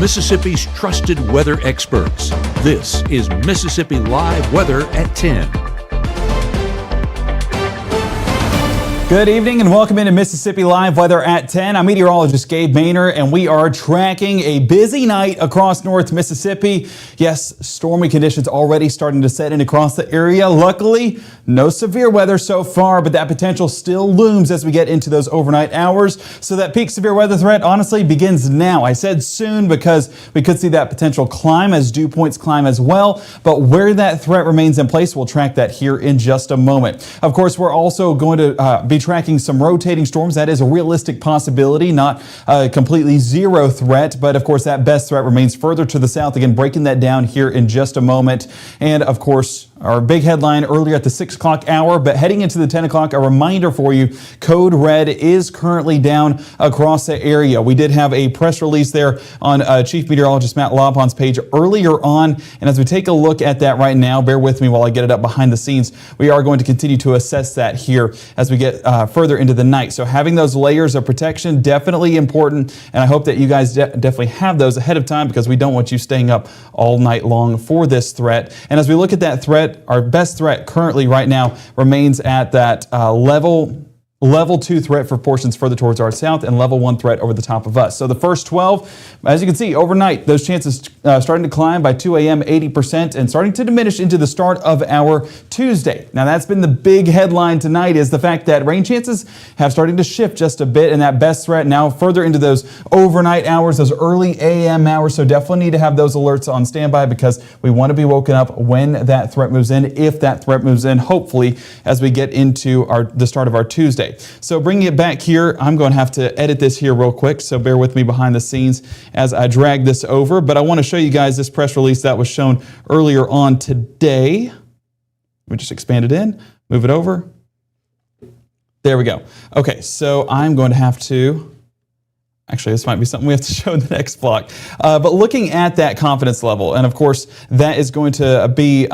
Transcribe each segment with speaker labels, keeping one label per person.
Speaker 1: Mississippi's trusted weather experts. This is Mississippi Live Weather at 10.
Speaker 2: Good evening and welcome into Mississippi Live Weather at 10. I'm meteorologist Gabe and we are tracking a busy night across North Mississippi. Yes, stormy conditions already starting to set in across the area. Luckily, no severe weather so far, but that potential still looms as we get into those overnight hours. So that peak severe weather threat honestly begins now. I said soon because we could see that potential climb as dew points climb as well. But where that threat remains in place, we'll track that here in just a moment. Of course, we're also going to be tracking some rotating storms. That is a realistic possibility, not a completely zero threat, but of course that best threat remains further to the south. Again, breaking that down here in just a moment. And of course, our big headline earlier at the 6 o'clock hour, but heading into the 10 o'clock, a reminder for you, code red is currently down across the area. We did have a press release there on Chief Meteorologist Matt Lobpon's page earlier on. And as we take a look at that right now, bear with me while I get it up behind the scenes. We are going to continue to assess that here as we get further into the night. So having those layers of protection, definitely important. And I hope that you guys definitely have those ahead of time because we don't want you staying up all night long for this threat. And as we look at that threat, our best threat currently right now remains at that level 2 threat for portions further towards our south and level 1 threat over the top of us. So the first 12, as you can see, overnight, those chances starting to climb by 2 a.m. 80% and starting to diminish into the start of our Tuesday. Now that's been the big headline tonight, is the fact that rain chances have started to shift just a bit, and that best threat now further into those overnight hours, those early a.m. hours. So definitely need to have those alerts on standby because we want to be woken up when that threat moves in, if that threat moves in, hopefully as we get into the start of our Tuesday. So bringing it back here, I'm going to have to edit this here real quick, so bear with me behind the scenes as I drag this over. But I want to show you guys this press release that was shown earlier on today. Let me just expand it in, move it over. There we go. Okay, so I'm going to have to... Actually, this might be something we have to show in the next block. But looking at that confidence level, and of course, that is going to be...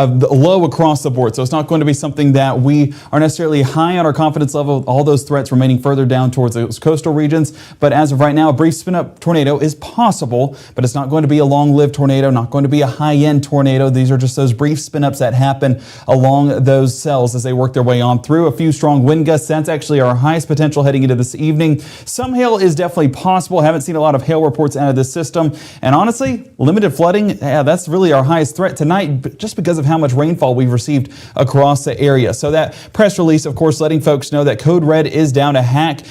Speaker 2: low across the board. So it's not going to be something that we are necessarily high on our confidence level, all those threats remaining further down towards those coastal regions. But as of right now, a brief spin-up tornado is possible, but it's not going to be a long-lived tornado, not going to be a high-end tornado. These are just those brief spin-ups that happen along those cells as they work their way on through. A few strong wind gusts. That's actually our highest potential heading into this evening. Some hail is definitely possible. Haven't seen a lot of hail reports out of this system. And honestly, limited flooding, yeah, that's really our highest threat tonight, just because of how much rainfall we've received across the area. So that press release, of course, letting folks know that code red is down. A hack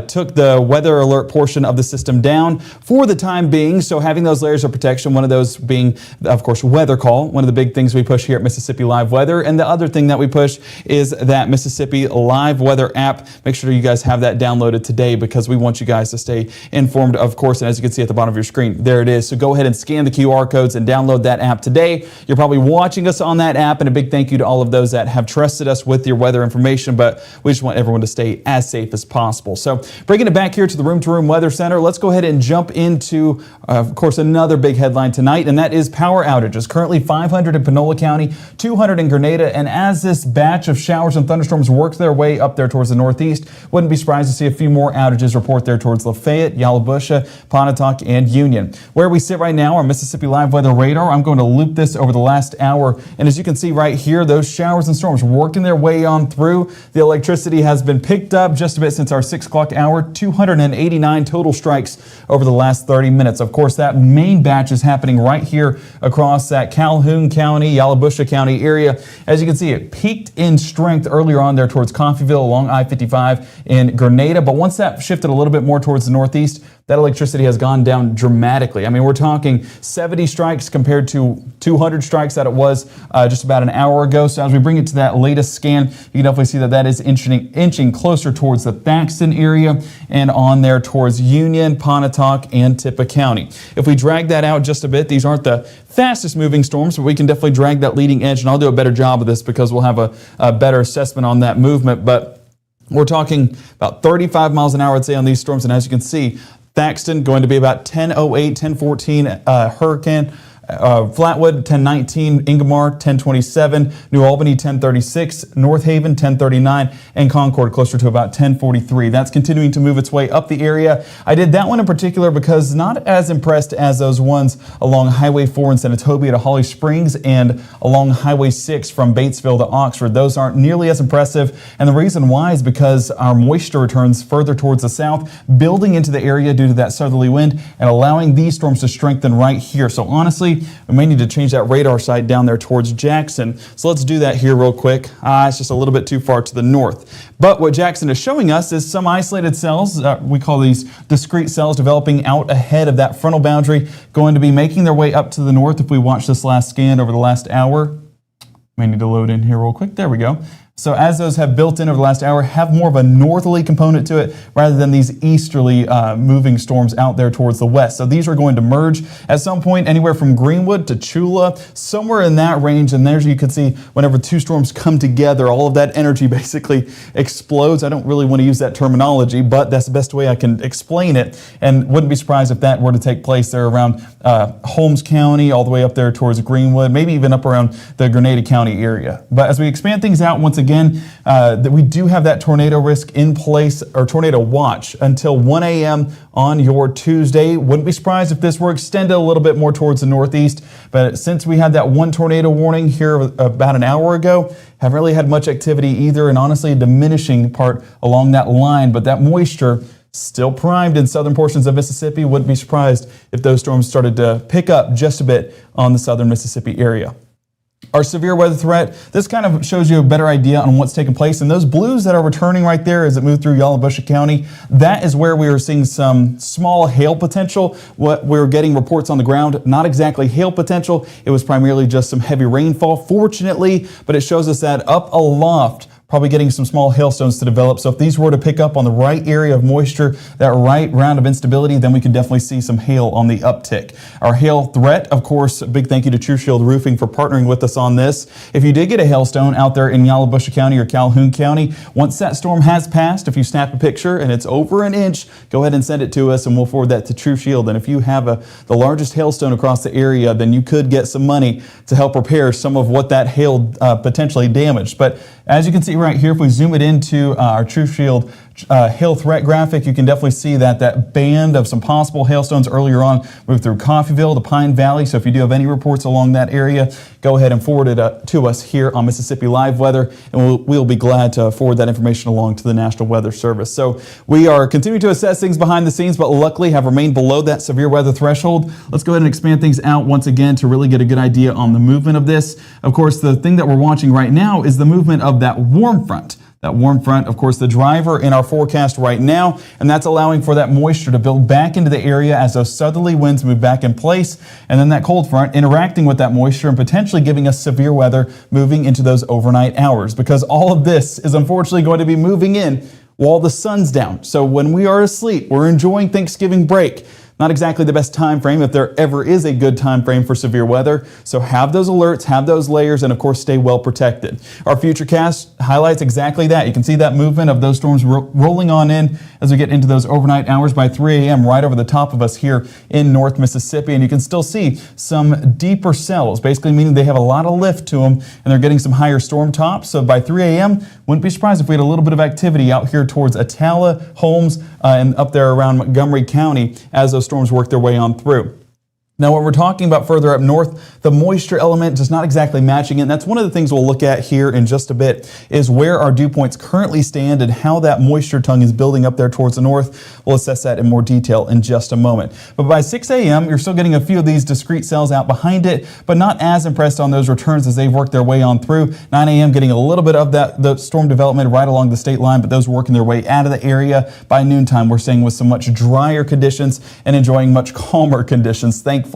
Speaker 2: took the weather alert portion of the system down for the time being. So having those layers of protection, one of those being, of course, weather call, one of the big things we push here at Mississippi Live Weather. And the other thing that we push is that Mississippi Live Weather app. Make sure you guys have that downloaded today because we want you guys to stay informed, of course. And as you can see at the bottom of your screen, there it is. So go ahead and scan the QR codes and download that app today. You're probably watching us on that app, and a big thank you to all of those that have trusted us with your weather information, but we just want everyone to stay as safe as possible. So bringing it back here to the room-to-room weather center, let's go ahead and jump into, of course, another big headline tonight, and that is power outages. Currently 500 in Panola County, 200 in Grenada, and as this batch of showers and thunderstorms works their way up there towards the northeast, wouldn't be surprised to see a few more outages report there towards Lafayette, Yalobusha, Pontotoc, and Union. Where we sit right now, our Mississippi Live Weather radar, I'm going to loop this over the last hour, and as you can see right here, those showers and storms working their way on through. The electricity has been picked up just a bit since our 6 o'clock hour, 289 total strikes over the last 30 minutes. Of course, that main batch is happening right here across that Calhoun County, Yalobusha County area. As you can see, it peaked in strength earlier on there towards Coffeyville along I-55 in Grenada, but once that shifted a little bit more towards the northeast, that electricity has gone down dramatically. I mean, we're talking 70 strikes compared to 200 strikes that it was just about an hour ago. So as we bring it to that latest scan, you can definitely see that that is inching closer towards the Thaxton area and on there towards Union, Pontotoc, and Tippah County. If we drag that out just a bit, these aren't the fastest moving storms, but we can definitely drag that leading edge, and I'll do a better job of this because we'll have a better assessment on that movement. But we're talking about 35 miles an hour, I'd say, on these storms. And as you can see, Thaxton going to be about 10:08, 10:14 hurricane Flatwood 1019, Ingomar 1027, New Albany 1036, North Haven 1039, and Concord closer to about 1043. That's continuing to move its way up the area. I did that one in particular because not as impressed as those ones along Highway 4 in Senatobia to Holly Springs and along Highway 6 from Batesville to Oxford. Those aren't nearly as impressive, and the reason why is because our moisture returns further towards the south, building into the area due to that southerly wind and allowing these storms to strengthen right here. So honestly, we may need to change that radar site down there towards Jackson. So let's do that here real quick. It's just a little bit too far to the north. But what Jackson is showing us is some isolated cells. We call these discrete cells developing out ahead of that frontal boundary, going to be making their way up to the north. If we watch this last scan over the last hour, may need to load in here real quick. There we go. So as those have built in over the last hour, have more of a northerly component to it rather than these easterly moving storms out there towards the west. So these are going to merge at some point anywhere from Greenwood to Chula, somewhere in that range. And there you can see whenever two storms come together, all of that energy basically explodes. I don't really want to use that terminology, but that's the best way I can explain it. And wouldn't be surprised if that were to take place there around Holmes County, all the way up there towards Greenwood, maybe even up around the Grenada County area. But as we expand things out, once again, that we do have that tornado risk in place, or tornado watch, until 1 a.m. on your Tuesday. Wouldn't be surprised if this were extended a little bit more towards the northeast, but since we had that one tornado warning here about an hour ago, haven't really had much activity either, and honestly a diminishing part along that line, but that moisture still primed in southern portions of Mississippi. Wouldn't be surprised if those storms started to pick up just a bit on the southern Mississippi area. Our severe weather threat, this kind of shows you a better idea on what's taking place. And those blues that are returning right there as it moved through Yalobusha County, that is where we are seeing some small hail potential. What we're getting reports on the ground, not exactly hail potential. It was primarily just some heavy rainfall, fortunately, but it shows us that up aloft, probably getting some small hailstones to develop. So if these were to pick up on the right area of moisture, that right round of instability, then we could definitely see some hail on the uptick. Our hail threat, of course, a big thank you to True Shield Roofing for partnering with us on this. If you did get a hailstone out there in Yalobusha County or Calhoun County, once that storm has passed, if you snap a picture and it's over an inch, go ahead and send it to us and we'll forward that to True Shield. And if you have the largest hailstone across the area, then you could get some money to help repair some of what that hail potentially damaged. But as you can see right here, if we zoom it into our True Shield hail threat graphic, you can definitely see that band of some possible hailstones earlier on moved through Coffeyville to Pine Valley. So if you do have any reports along that area, go ahead and forward it to us here on Mississippi Live Weather, and we'll be glad to forward that information along to the National Weather Service. So we are continuing to assess things behind the scenes, but luckily have remained below that severe weather threshold. Let's go ahead and expand things out once again to really get a good idea on the movement of this. Of course, the thing that we're watching right now is the movement of that warm front. That warm front, of course, the driver in our forecast right now, and that's allowing for that moisture to build back into the area as those southerly winds move back in place, and then that cold front interacting with that moisture and potentially giving us severe weather moving into those overnight hours, because all of this is unfortunately going to be moving in while the sun's down. So when we are asleep, we're enjoying Thanksgiving break. Not exactly the best time frame if there ever is a good time frame for severe weather. So have those alerts, have those layers, and of course stay well protected. Our Futurecast highlights exactly that. You can see that movement of those storms rolling on in as we get into those overnight hours by 3 a.m. right over the top of us here in North Mississippi. And you can still see some deeper cells, basically meaning they have a lot of lift to them and they're getting some higher storm tops. So by 3 a.m., wouldn't be surprised if we had a little bit of activity out here towards Attala, Holmes, and up there around Montgomery County as those storms work their way on through. Now, what we're talking about further up north, the moisture element just not exactly matching it. And that's one of the things we'll look at here in just a bit, is where our dew points currently stand and how that moisture tongue is building up there towards the north. We'll assess that in more detail in just a moment. But by 6 a.m., you're still getting a few of these discrete cells out behind it, but not as impressed on those returns as they've worked their way on through. 9 a.m. getting a little bit of the storm development right along the state line, but those working their way out of the area. By noontime, we're staying with some much drier conditions and enjoying much calmer conditions, thankfully,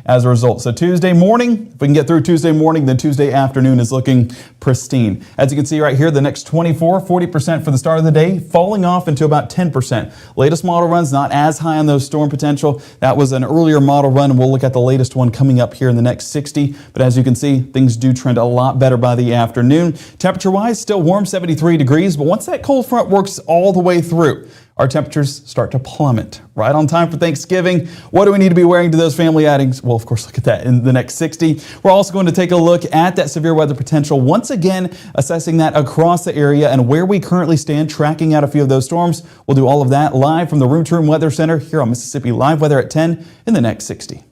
Speaker 2: as a result. So Tuesday morning, if we can get through Tuesday morning, then Tuesday afternoon is looking pristine. As you can see right here, the next 40% for the start of the day, falling off into about 10%. Latest model runs not as high on those storm potential. That was an earlier model run, and we'll look at the latest one coming up here in the next 60. But as you can see, things do trend a lot better by the afternoon. Temperature-wise, still warm, 73 degrees, but once that cold front works all the way through, our temperatures start to plummet. Right on time for Thanksgiving. What do we need to be wearing to those family outings? Well, of course, look at that in the next 60. We're also going to take a look at that severe weather potential, once again, assessing that across the area and where we currently stand, tracking out a few of those storms. We'll do all of that live from the Room to Room Weather Center here on Mississippi Live Weather at 10 in the next 60.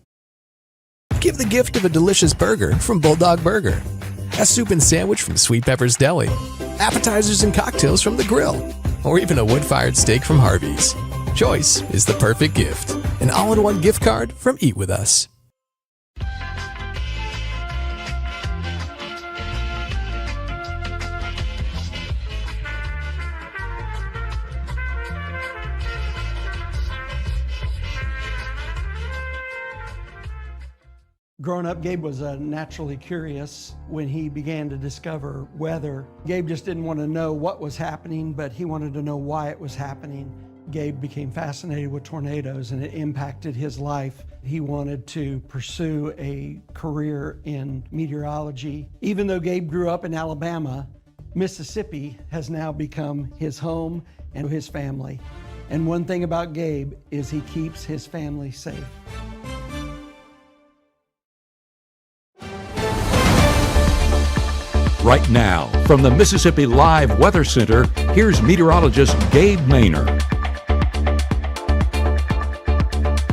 Speaker 3: Give the gift of a delicious burger from Bulldog Burger, a soup and sandwich from Sweet Pepper's Deli, appetizers and cocktails from The Grill, or even a wood-fired steak from Harvey's. Choice is the perfect gift. An all-in-one gift card from Eat With Us.
Speaker 4: Growing up, Gabe was naturally curious when he began to discover weather. Gabe just didn't want to know what was happening, but he wanted to know why it was happening. Gabe became fascinated with tornadoes and it impacted his life. He wanted to pursue a career in meteorology. Even though Gabe grew up in Alabama, Mississippi has now become his home and his family. And one thing about Gabe is he keeps his family safe.
Speaker 1: Right now, from the Mississippi Live Weather Center, here's meteorologist Gabe Maynor.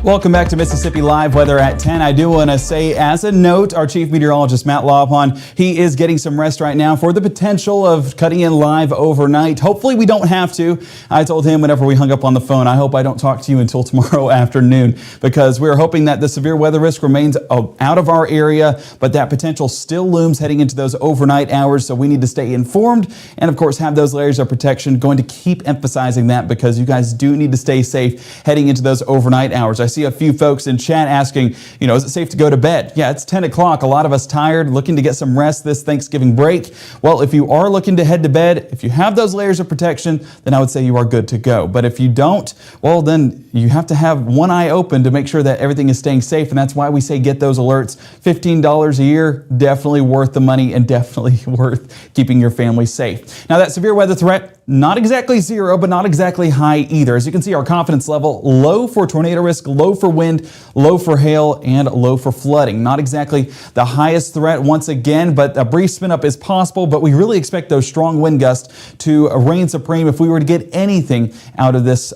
Speaker 2: Welcome back to Mississippi Live Weather at 10. I do want to say, as a note, our chief meteorologist, Matt Laupon, he is getting some rest right now for the potential of cutting in live overnight. Hopefully we don't have to. I told him whenever we hung up on the phone, I hope I don't talk to you until tomorrow afternoon, because we're hoping that the severe weather risk remains out of our area, but that potential still looms heading into those overnight hours. So we need to stay informed and, of course, have those layers of protection. Going to keep emphasizing that because you guys do need to stay safe heading into those overnight hours. I see a few folks in chat asking, is it safe to go to bed? Yeah, it's 10 o'clock. A lot of us tired, looking to get some rest this Thanksgiving break. Well, if you are looking to head to bed, if you have those layers of protection, then I would say you are good to go. But if you don't, well, then you have to have one eye open to make sure that everything is staying safe. And that's why we say get those alerts. $15 a year, definitely worth the money and definitely worth keeping your family safe. Now, that severe weather threat, not exactly zero, but not exactly high either. As you can see, our confidence level, low for tornado risk, low for wind, low for hail, and low for flooding. Not exactly the highest threat once again, but a brief spin up is possible, but we really expect those strong wind gusts to reign supreme if we were to get anything out of this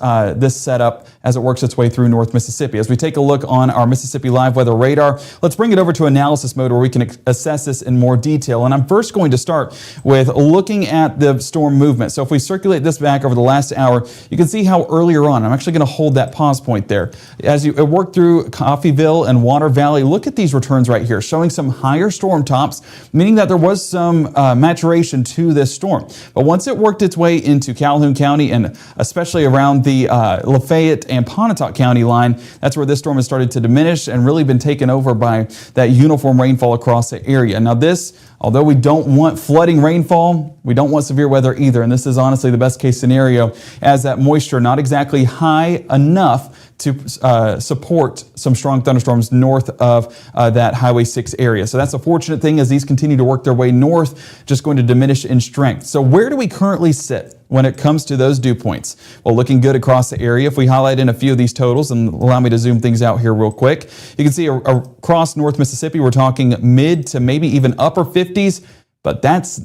Speaker 2: setup as it works its way through North Mississippi. As we take a look on our Mississippi Live Weather radar, let's bring it over to analysis mode where we can assess this in more detail. And I'm first going to start with looking at the storm movement. So if we circulate this back over the last hour, you can see how earlier on, I'm actually going to hold that pause point there. As you work through Coffeyville and Water Valley, look at these returns right here, showing some higher storm tops, meaning that there was some maturation to this storm. But once it worked its way into Calhoun County and especially around the Lafayette and Pontotoc County line, that's where this storm has started to diminish and really been taken over by that uniform rainfall across the area. Now this, although we don't want flooding rainfall, we don't want severe weather either. And this is honestly the best case scenario, as that moisture not exactly high enough to support some strong thunderstorms north of that Highway 6 area. So that's a fortunate thing as these continue to work their way north, just going to diminish in strength. So where do we currently sit when it comes to those dew points? Well, looking good across the area. If we highlight in a few of these totals and allow me to zoom things out here real quick, you can see across North Mississippi, we're talking mid to maybe even upper 50s, but that's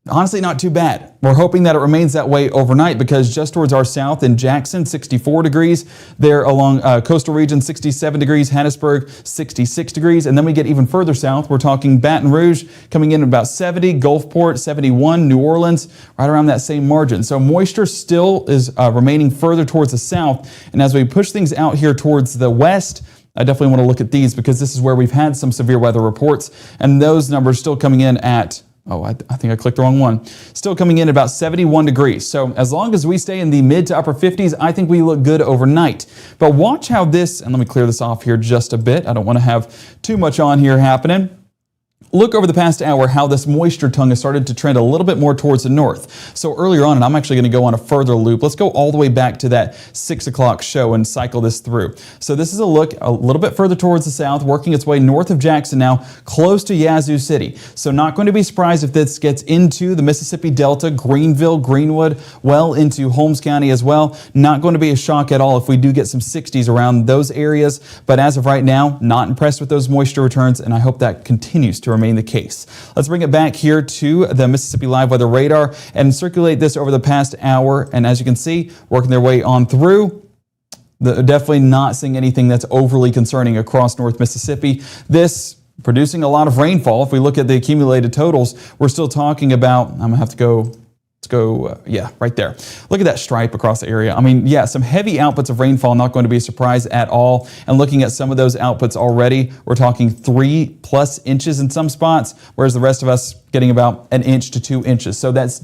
Speaker 2: honestly not too bad. We're hoping that it remains that way overnight because just towards our south in Jackson, 64 degrees. There along coastal region, 67 degrees. Hattiesburg, 66 degrees. And then we get even further south. We're talking Baton Rouge coming in about 70, Gulfport, 71, New Orleans, right around that same margin. So moisture still is remaining further towards the south. And as we push things out here towards the west, I definitely want to look at these because this is where we've had some severe weather reports. And those numbers still coming in at I think I clicked the wrong one. Still coming in at about 71 degrees. So as long as we stay in the mid to upper 50s, I think we look good overnight. But watch how this, and let me clear this off here just a bit. I don't want to have too much on here happening. look over the past hour how this moisture tongue has started to trend a little bit more towards the north. So earlier on, and I'm actually going to go on a further loop, let's go all the way back to that 6 o'clock show and cycle this through. So this is a look a little bit further towards the south, working its way north of Jackson now, close to Yazoo City. So not going to be surprised if this gets into the Mississippi Delta, Greenville, Greenwood, well into Holmes County as well. Not going to be a shock at all if we do get some 60s around those areas. But as of right now, not impressed with those moisture returns, and I hope that continues to remain the case. Let's bring it back here to the Mississippi Live Weather Radar and circulate this over the past hour. And as you can see, working their way on through, definitely not seeing anything that's overly concerning across North Mississippi. This producing a lot of rainfall. If we look at the accumulated totals, we're still talking about, I'm going to have to go, yeah, right there. Look at that stripe across the area. I mean, yeah, some heavy outputs of rainfall, not going to be a surprise at all. And looking at some of those outputs already, we're talking 3+ inches in some spots, whereas the rest of us getting about 1 inch to 2 inches. So that's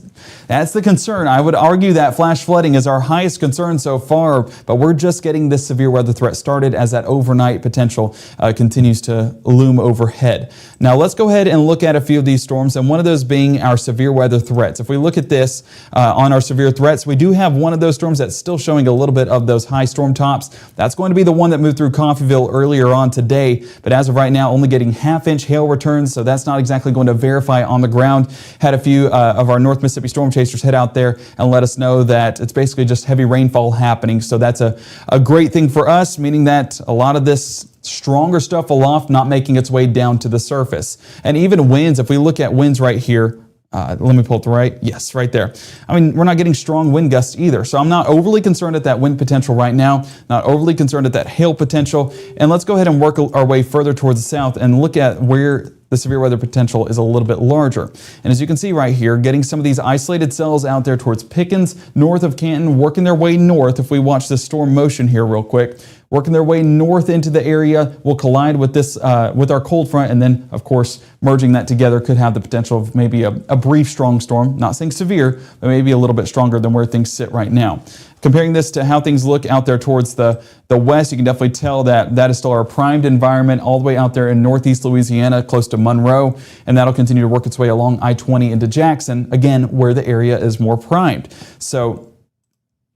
Speaker 2: the concern. I would argue that flash flooding is our highest concern so far, but we're just getting this severe weather threat started as that overnight potential continues to loom overhead. Now let's go ahead and look at a few of these storms, and one of those being our severe weather threats. If we look at this on our severe threats, we do have one of those storms that's still showing a little bit of those high storm tops. That's going to be the one that moved through Coffeyville earlier on today, but as of right now, only getting 1/2 inch hail returns, so that's not exactly going to verify on the ground. Had a few of our North Mississippi storm chasers head out there and let us know that it's basically just heavy rainfall happening. So that's a great thing for us, meaning that a lot of this stronger stuff aloft not making its way down to the surface. And even winds, if we look at winds right here, let me pull it to the right. Yes, right there. I mean, we're not getting strong wind gusts either. So I'm not overly concerned at that wind potential right now, not overly concerned at that hail potential. And let's go ahead and work our way further towards the south and look at where the severe weather potential is a little bit larger. And as you can see right here, getting some of these isolated cells out there towards Pickens, north of Canton, working their way north. If we watch the storm motion here real quick, working their way north into the area, will collide with this, with our cold front, and then, of course, merging that together could have the potential of maybe a brief strong storm. Not saying severe, but maybe a little bit stronger than where things sit right now. Comparing this to how things look out there towards the west, you can definitely tell that that is still our primed environment all the way out there in northeast Louisiana, close to Monroe, and that'll continue to work its way along I-20 into Jackson, again, where the area is more primed. So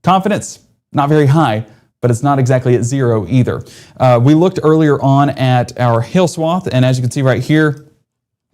Speaker 2: confidence, not very high, but it's not exactly at zero either. We looked earlier on at our hail swath, and as you can see right here,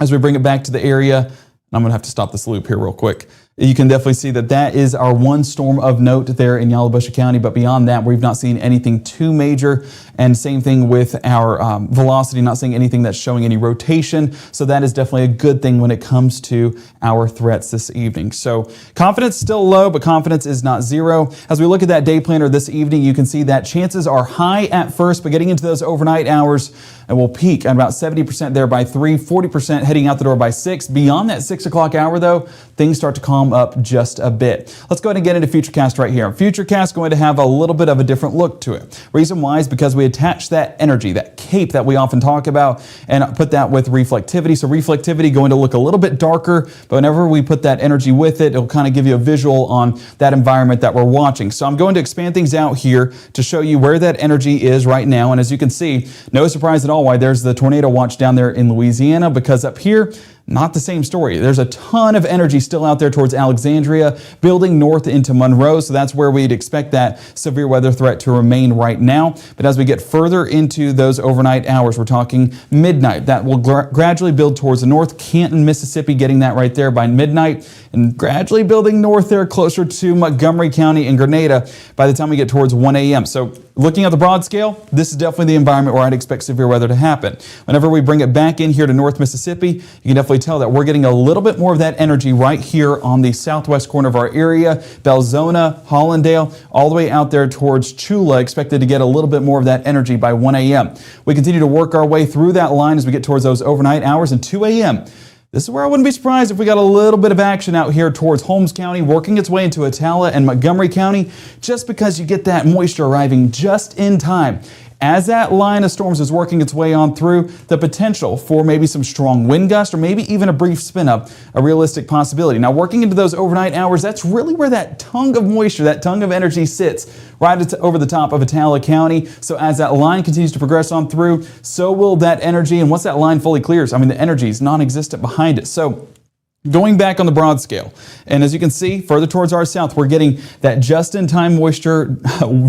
Speaker 2: as we bring it back to the area, and I'm going to have to stop this loop here real quick. You can definitely see that that is our one storm of note there in Yalobusha County, but beyond that, we've not seen anything too major. And same thing with our velocity, not seeing anything that's showing any rotation. So that is definitely a good thing when it comes to our threats this evening. So confidence still low, but confidence is not zero. As we look at that day planner this evening, you can see that chances are high at first, but getting into those overnight hours, and we'll peak at about 70% there by 3, 40% heading out the door by 6. Beyond that 6 o'clock hour, though, things start to calm up just a bit. Let's go ahead and get into Futurecast right here. Futurecast going to have a little bit of a different look to it. Reason why is because we attach that energy, that cape that we often talk about, and put that with reflectivity. So reflectivity going to look a little bit darker, but whenever we put that energy with it, it'll kind of give you a visual on that environment that we're watching. So I'm going to expand things out here to show you where that energy is right now. And as you can see, no surprise at all why there's the tornado watch down there in Louisiana, because up here, not the same story. There's a ton of energy still out there towards Alexandria, building north into Monroe, so that's where we'd expect that severe weather threat to remain right now. But as we get further into those overnight hours, we're talking midnight. That will gradually build towards the north. Canton, Mississippi, getting that right there by midnight, and gradually building north there closer to Montgomery County and Grenada by the time we get towards 1 a.m. So looking at the broad scale, this is definitely the environment where I'd expect severe weather to happen. Whenever we bring it back in here to North Mississippi, you can definitely tell that we're getting a little bit more of that energy right here on the southwest corner of our area. Belzona, Hollandale, all the way out there towards Chula, expected to get a little bit more of that energy by 1 a.m. We continue to work our way through that line as we get towards those overnight hours, and 2 a.m. This is where I wouldn't be surprised if we got a little bit of action out here towards Holmes County, working its way into Attala and Montgomery County, just because you get that moisture arriving just in time. As that line of storms is working its way on through, the potential for maybe some strong wind gusts or maybe even a brief spin up, a realistic possibility. Now, working into those overnight hours, that's really where that tongue of moisture, that tongue of energy sits, right over the top of Atala County. So as that line continues to progress on through, so will that energy. And once that line fully clears, I mean, the energy is non-existent behind it. So going back on the broad scale, and as you can see, further towards our south, we're getting that just-in-time moisture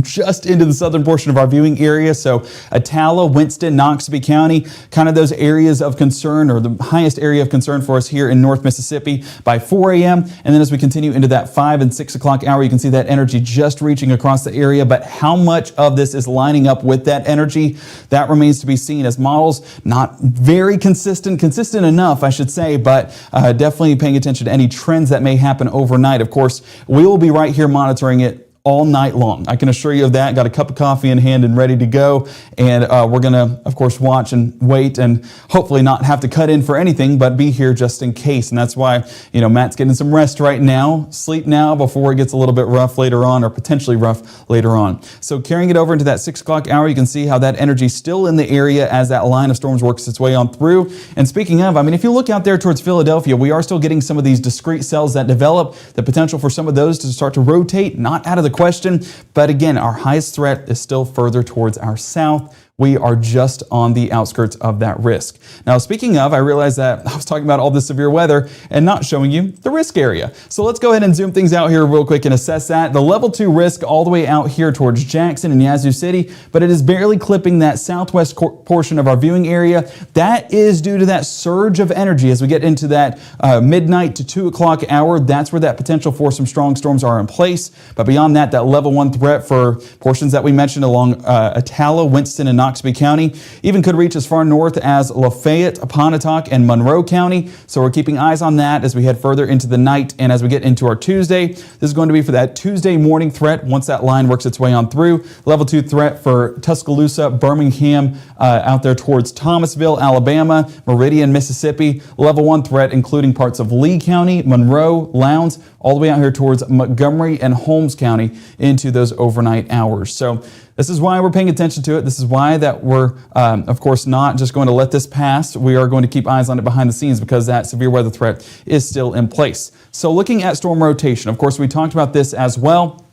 Speaker 2: just into the southern portion of our viewing area. So Atala, Winston, Noxubee County, kind of those areas of concern, or the highest area of concern for us here in North Mississippi by 4 a.m. And then as we continue into that 5 and 6 o'clock hour, you can see that energy just reaching across the area. But how much of this is lining up with that energy, that remains to be seen, as models not very consistent enough, I should say, but definitely paying attention to any trends that may happen overnight. Of course, we will be right here monitoring it all night long. I can assure you of that. Got a cup of coffee in hand and ready to go. And we're going to, of course, watch and wait and hopefully not have to cut in for anything, but be here just in case. And that's why, Matt's getting some rest right now, sleep now before it gets a little bit rough later on, or potentially rough later on. So carrying it over into that 6 o'clock hour, you can see how that energy is still in the area as that line of storms works its way on through. And speaking of, if you look out there towards Philadelphia, we are still getting some of these discrete cells that develop, the potential for some of those to start to rotate, not out of the question. But again, our highest threat is still further towards our south. We are just on the outskirts of that risk. Now, speaking of, I realized that I was talking about all this severe weather and not showing you the risk area. So let's go ahead and zoom things out here real quick and assess that. The level 2 risk all the way out here towards Jackson and Yazoo City, but it is barely clipping that southwest portion of our viewing area. That is due to that surge of energy as we get into that midnight to 2 o'clock hour. That's where that potential for some strong storms are in place. But beyond that, that level 1 threat for portions that we mentioned along Atala, Winston, and Noxubee County even could reach as far north as Lafayette, Pontotoc, and Monroe County. So we're keeping eyes on that as we head further into the night and as we get into our Tuesday. This is going to be for that Tuesday morning threat once that line works its way on through. Level 2 threat for Tuscaloosa, Birmingham, out there towards Thomasville, Alabama, Meridian, Mississippi. Level 1 threat including parts of Lee County, Monroe, Lowndes, all the way out here towards Montgomery and Holmes County into those overnight hours. So this is why we're paying attention to it. This is why that we're, of course, not just going to let this pass. We are going to keep eyes on it behind the scenes because that severe weather threat is still in place. So looking at storm rotation, of course, we talked about this as well.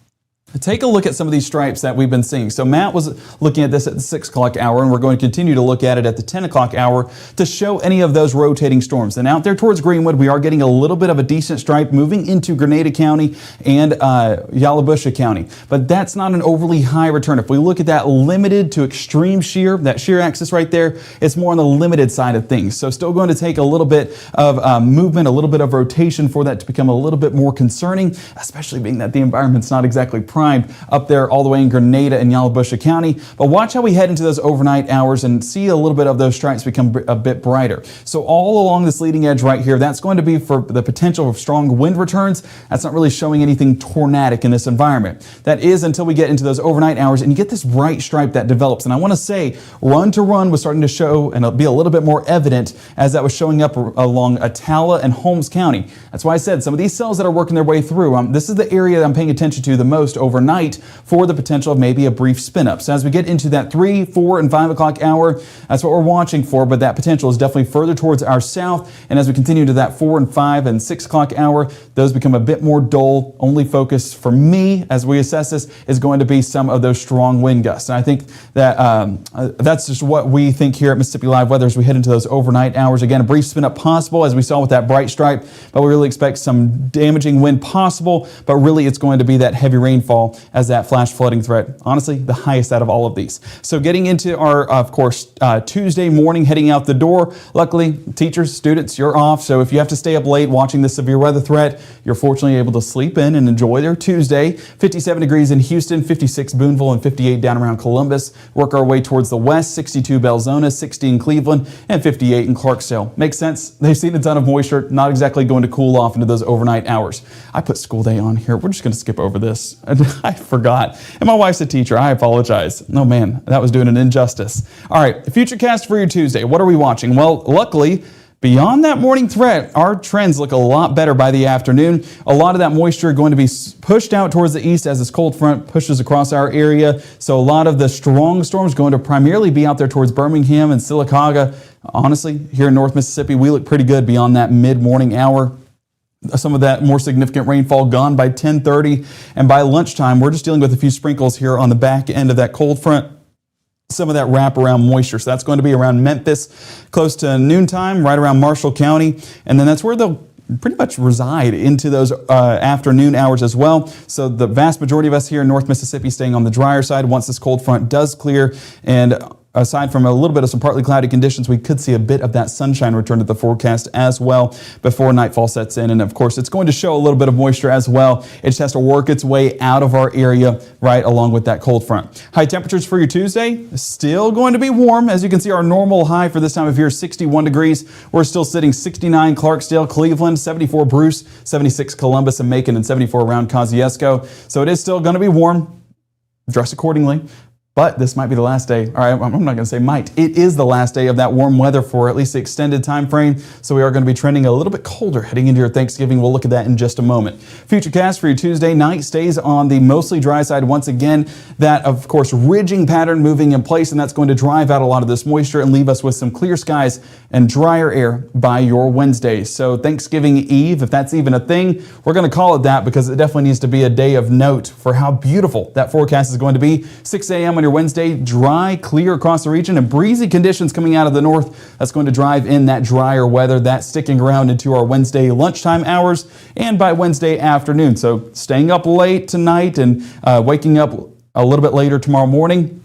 Speaker 2: Take a look at some of these stripes that we've been seeing. So Matt was looking at this at the 6 o'clock hour, and we're going to continue to look at it at the 10 o'clock hour to show any of those rotating storms. And out there towards Greenwood, we are getting a little bit of a decent stripe moving into Grenada County and Yalobusha County. But that's not an overly high return. If we look at that limited to extreme shear, that shear axis right there, it's more on the limited side of things. So still going to take a little bit of movement, a little bit of rotation for that to become a little bit more concerning, especially being that the environment's not exactly primed up there all the way in Grenada and Yalobusha County. But watch how we head into those overnight hours and see a little bit of those stripes become a bit brighter. So all along this leading edge right here, that's going to be for the potential of strong wind returns. That's not really showing anything tornadic in this environment. That is until we get into those overnight hours and you get this bright stripe that develops. And I want to say run to run was starting to show and be a little bit more evident as that was showing up along Atala and Holmes County. That's why I said some of these cells that are working their way through, this is the area that I'm paying attention to the most overnight for the potential of maybe a brief spin up. So as we get into that 3, 4, and 5 o'clock hour, that's what we're watching for, but that potential is definitely further towards our south. And as we continue to that 4 and 5 and 6 o'clock hour, those become a bit more dull. Only focus for me as we assess this is going to be some of those strong wind gusts. And I think that that's just what we think here at Mississippi Live Weather as we head into those overnight hours. Again, a brief spin up possible as we saw with that bright stripe, but we really expect some damaging wind possible, but really it's going to be that heavy rainfall as that flash flooding threat. Honestly, the highest out of all of these. So getting into our, of course, Tuesday morning, heading out the door. Luckily, teachers, students, you're off. So if you have to stay up late watching the severe weather threat, you're fortunately able to sleep in and enjoy their Tuesday. 57 degrees in Houston, 56 Boonville, and 58 down around Columbus. Work our way towards the west, 62 Belzona, 60 in Cleveland, and 58 in Clarksdale. Makes sense. They've seen a ton of moisture, not exactly going to cool off into those overnight hours. I put school day on here. We're just going to skip over this. I forgot. And my wife's a teacher. I apologize. Oh man, that was doing an injustice. All right, Futurecast for your Tuesday. What are we watching? Well, luckily, beyond that morning threat, our trends look a lot better by the afternoon. A lot of that moisture going to be pushed out towards the east as this cold front pushes across our area. So a lot of the strong storms going to primarily be out there towards Birmingham and Sylacauga. Honestly, here in North Mississippi, we look pretty good beyond that mid-morning hour. Some of that more significant rainfall gone by 10:30, and by lunchtime, we're just dealing with a few sprinkles here on the back end of that cold front. Some of that wraparound moisture. So that's going to be around Memphis, close to noontime, right around Marshall County. And then that's where they'll pretty much reside into those afternoon hours as well. So the vast majority of us here in North Mississippi staying on the drier side once this cold front does clear. And aside from a little bit of some partly cloudy conditions, we could see a bit of that sunshine return to the forecast as well before nightfall sets in. And of course, it's going to show a little bit of moisture as well. It just has to work its way out of our area right along with that cold front. High temperatures for your Tuesday, still going to be warm. As you can see, our normal high for this time of year is 61 degrees. We're still sitting 69 Clarksdale, Cleveland, 74 Bruce, 76 Columbus and Macon, and 74 around Kosciuszko. So it is still going to be warm. Dress accordingly. But this might be the last day. All right, I'm not going to say might. It is the last day of that warm weather for at least the extended time frame. So we are going to be trending a little bit colder heading into your Thanksgiving. We'll look at that in just a moment. Futurecast for your Tuesday night stays on the mostly dry side once again. That, of course, ridging pattern moving in place, and that's going to drive out a lot of this moisture and leave us with some clear skies and drier air by your Wednesday. So Thanksgiving Eve, if that's even a thing, we're going to call it that because it definitely needs to be a day of note for how beautiful that forecast is going to be. 6 a.m. on your Wednesday, dry, clear across the region, and breezy conditions coming out of the north. That's going to drive in that drier weather. That's sticking around into our Wednesday lunchtime hours and by Wednesday afternoon. So staying up late tonight and waking up a little bit later tomorrow morning,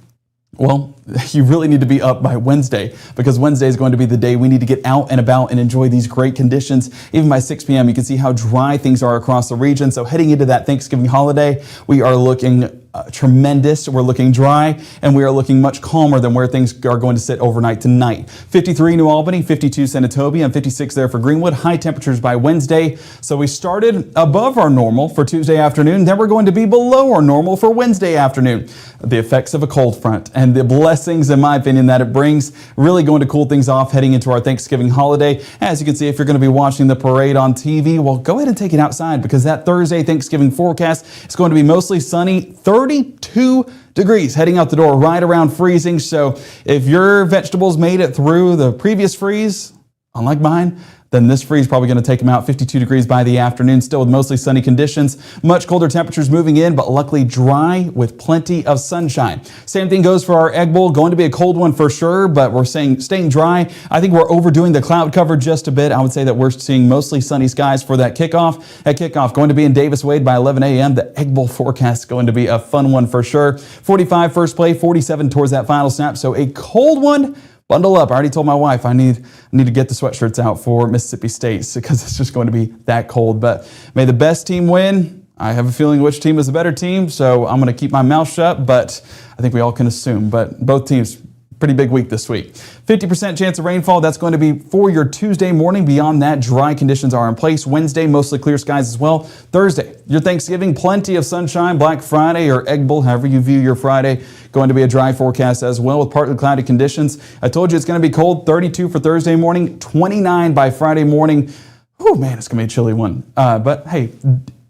Speaker 2: well, you really need to be up by Wednesday because Wednesday is going to be the day we need to get out and about and enjoy these great conditions. Even by 6 p.m., you can see how dry things are across the region. So heading into that Thanksgiving holiday, we are looking tremendous. We're looking dry, and we are looking much calmer than where things are going to sit overnight tonight. 53 New Albany, 52 Senatobia, and 56 there for Greenwood. High temperatures by Wednesday. So we started above our normal for Tuesday afternoon. Then we're going to be below our normal for Wednesday afternoon. The effects of a cold front and the blessings, in my opinion, that it brings really going to cool things off heading into our Thanksgiving holiday. As you can see, if you're going to be watching the parade on TV, well, go ahead and take it outside because that Thursday Thanksgiving forecast is going to be mostly sunny, 32 degrees heading out the door, right around freezing. So if your vegetables made it through the previous freeze, unlike mine, then this freeze is probably going to take them out. 52 degrees by the afternoon, still with mostly sunny conditions. Much colder temperatures moving in, but luckily dry with plenty of sunshine. Same thing goes for our Egg Bowl. Going to be a cold one for sure, but we're staying dry. I think we're overdoing the cloud cover just a bit. I would say that we're seeing mostly sunny skies for that kickoff. That kickoff going to be in Davis Wade by 11 a.m. The Egg Bowl forecast is going to be a fun one for sure. 45 first play, 47 towards that final snap. So a cold one. Bundle up. I already told my wife I need to get the sweatshirts out for Mississippi State because it's just going to be that cold. But may the best team win. I have a feeling which team is the better team, so I'm going to keep my mouth shut, but I think we all can assume. But both teams, pretty big week this week. 50% chance of rainfall. That's going to be for your Tuesday morning. Beyond that, dry conditions are in place. Wednesday, mostly clear skies as well. Thursday, your Thanksgiving, plenty of sunshine. Black Friday or Egg Bowl, however you view your Friday, going to be a dry forecast as well with partly cloudy conditions. I told you it's going to be cold. 32 for Thursday morning, 29 by Friday morning. Oh man, it's going to be a chilly one. But hey,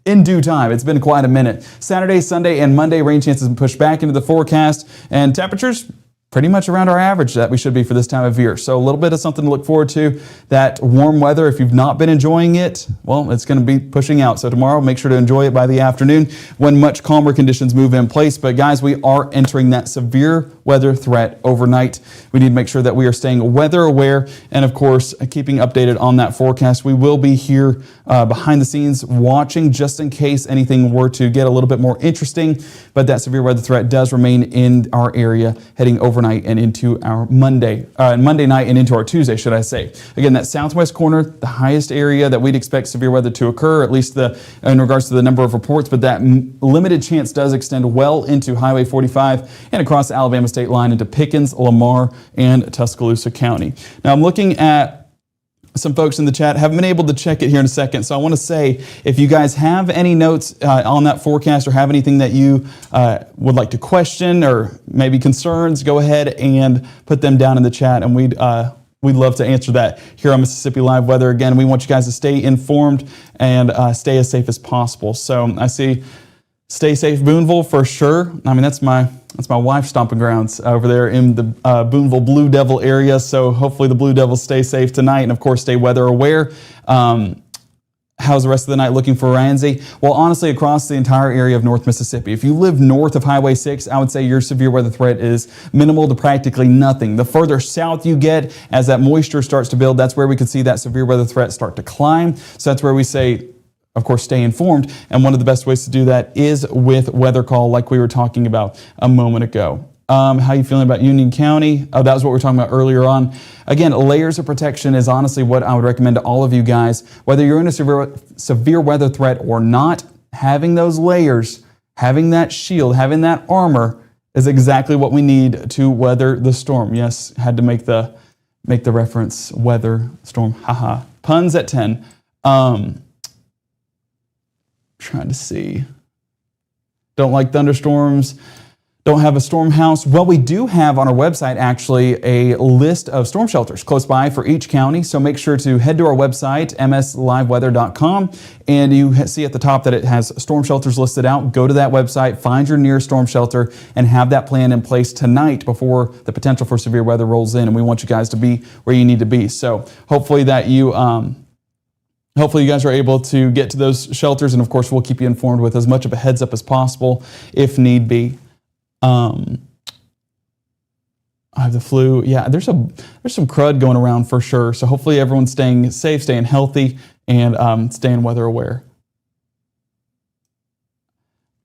Speaker 2: in due time. It's been quite a minute. Saturday, Sunday, and Monday, rain chances pushed back into the forecast, and temperatures pretty much around our average that we should be for this time of year. So a little bit of something to look forward to. That warm weather, if you've not been enjoying it, well, it's going to be pushing out. So tomorrow, make sure to enjoy it by the afternoon when much calmer conditions move in place. But guys, we are entering that severe weather threat overnight. We need to make sure that we are staying weather aware and, of course, keeping updated on that forecast. We will be here behind the scenes watching just in case anything were to get a little bit more interesting. But that severe weather threat does remain in our area heading overnight and into our Monday night and into our Tuesday, should I say. Again, that southwest corner, the highest area that we'd expect severe weather to occur, at least in regards to the number of reports, but that limited chance does extend well into Highway 45 and across the Alabama state line into Pickens, Lamar, and Tuscaloosa County. Now, I'm looking at some folks in the chat. Haven't been able to check it here in a second. So I want to say, if you guys have any notes on that forecast or have anything that you would like to question or maybe concerns, go ahead and put them down in the chat, and we'd we'd love to answer that here on Mississippi Live Weather. Again, we want you guys to stay informed and stay as safe as possible. So I see stay safe Boonville for sure. I mean, that's my wife's stomping grounds over there in the Boonville Blue Devil area. So hopefully the Blue Devils stay safe tonight, and of course stay weather aware. How's the rest of the night looking for Ramsey? Well, honestly, across the entire area of North Mississippi, if you live north of Highway 6, I would say your severe weather threat is minimal to practically nothing. The further south you get, as that moisture starts to build, that's where we could see that severe weather threat start to climb. So that's where we say, of course, stay informed. And one of the best ways to do that is with weather call, like we were talking about a moment ago. How you feeling about Union County? Oh, that was what we were talking about earlier on. Again, layers of protection is honestly what I would recommend to all of you guys. Whether you're in a severe weather threat or not, having those layers, having that shield, having that armor is exactly what we need to weather the storm. Yes, had to make the reference, weather, storm, haha. Puns at 10. Trying to see. Don't like thunderstorms. Don't have a storm house. Well, we do have on our website actually a list of storm shelters close by for each county. So make sure to head to our website, msliveweather.com, and you see at the top that it has storm shelters listed out. Go to that website, find your nearest storm shelter, and have that plan in place tonight before the potential for severe weather rolls in. And we want you guys to be where you need to be. So hopefully that you hopefully you guys are able to get to those shelters, and of course we'll keep you informed with as much of a heads up as possible if need be. I have the flu. Yeah, there's some crud going around for sure. So hopefully everyone's staying safe, staying healthy, and staying weather aware.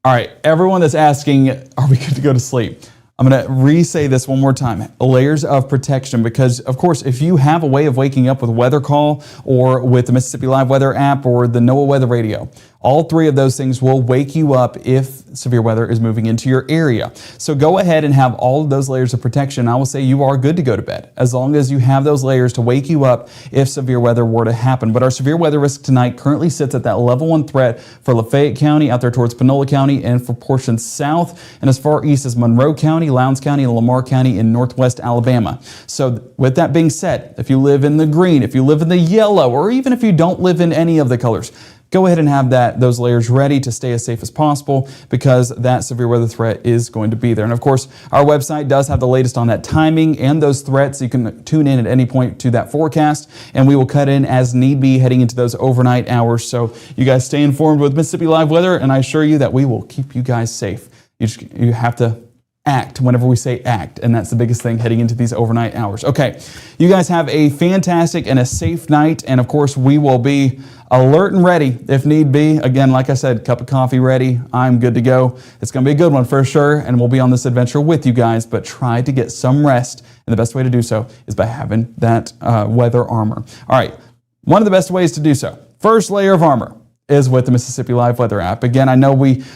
Speaker 2: All right, everyone that's asking, are we good to go to sleep? I'm going to re-say this one more time. Layers of protection, because of course, if you have a way of waking up with Weather Call or with the Mississippi Live Weather app or the NOAA Weather Radio, all three of those things will wake you up if severe weather is moving into your area. So go ahead and have all of those layers of protection. I will say you are good to go to bed as long as you have those layers to wake you up if severe weather were to happen. But our severe weather risk tonight currently sits at that level 1 threat for Lafayette County out there towards Panola County and for portions south and as far east as Monroe County, Lowndes County, and Lamar County in northwest Alabama. So with that being said, if you live in the green, if you live in the yellow, or even if you don't live in any of the colors, go ahead and have those layers ready to stay as safe as possible because that severe weather threat is going to be there. And of course, our website does have the latest on that timing and those threats. You can tune in at any point to that forecast, and we will cut in as need be heading into those overnight hours. So you guys stay informed with Mississippi Live Weather, and I assure you that we will keep you guys safe. You have to act whenever we say act, and that's the biggest thing heading into these overnight hours. Okay, you guys have a fantastic and a safe night, and of course we will be alert and ready if need be. Again, like I said, cup of coffee ready. I'm good to go. It's going to be a good one for sure, and we'll be on this adventure with you guys, but try to get some rest, and the best way to do so is by having that weather armor. All right, one of the best ways to do so, first layer of armor, is with the Mississippi Live Weather app. Again, I know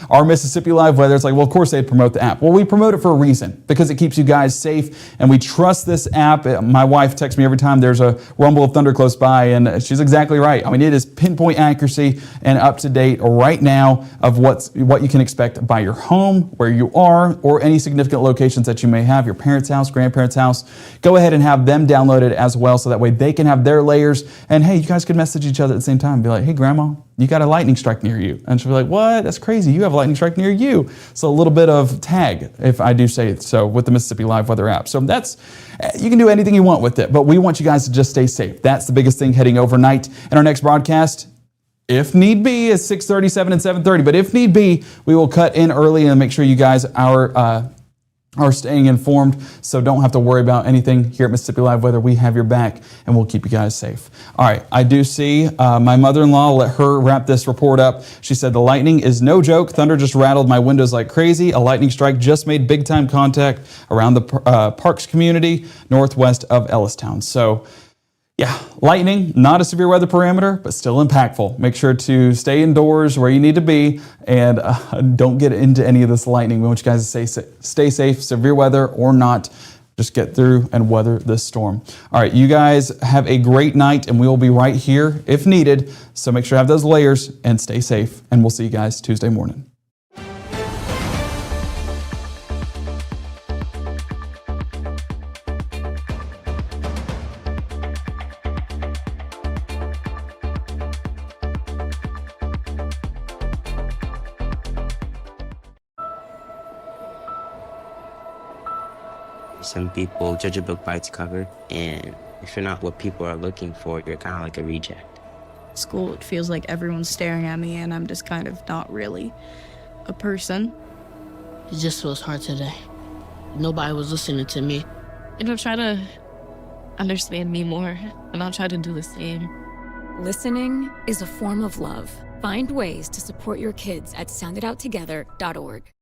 Speaker 2: our Mississippi Live Weather, it's like, well, of course they'd promote the app. Well, we promote it for a reason, because it keeps you guys safe, and we trust this app. My wife texts me every time there's a rumble of thunder close by, and she's exactly right. I mean, it is pinpoint accuracy and up to date right now of what you can expect by your home, where you are, or any significant locations that you may have, your parents' house, grandparents' house. Go ahead and have them downloaded as well, so that way they can have their layers, and hey, you guys can message each other at the same time and be like, hey, Grandma, you got a lightning strike near you. And she'll be like, what? That's crazy. You have a lightning strike near you. So a little bit of tag, if I do say so, with the Mississippi Live Weather app. So you can do anything you want with it, but we want you guys to just stay safe. That's the biggest thing heading overnight. And our next broadcast, if need be, is 6:37 and 7:30. But if need be, we will cut in early and make sure you guys are staying informed, so don't have to worry about anything here at Mississippi Live Weather. We have your back, and we'll keep you guys safe. All right, I do see my mother-in-law, let her wrap this report up. She said, the lightning is no joke. Thunder just rattled my windows like crazy. A lightning strike just made big-time contact around the Parks community northwest of Ellistown. So, yeah, lightning, not a severe weather parameter, but still impactful. Make sure to stay indoors where you need to be and don't get into any of this lightning. We want you guys to stay safe, severe weather or not. Just get through and weather this storm. All right, you guys have a great night, and we will be right here if needed. So make sure to have those layers and stay safe, and we'll see you guys Tuesday morning.
Speaker 5: Some people judge a book by its cover, and if you're not what people are looking for, you're kind of like a reject.
Speaker 6: School, it feels like everyone's staring at me and I'm just kind of not really a person.
Speaker 7: It just was hard today. Nobody was listening to me.
Speaker 8: And I'll try to understand me more, and I'll try to do the same.
Speaker 9: Listening is a form of love. Find ways to support your kids at sounditouttogether.org.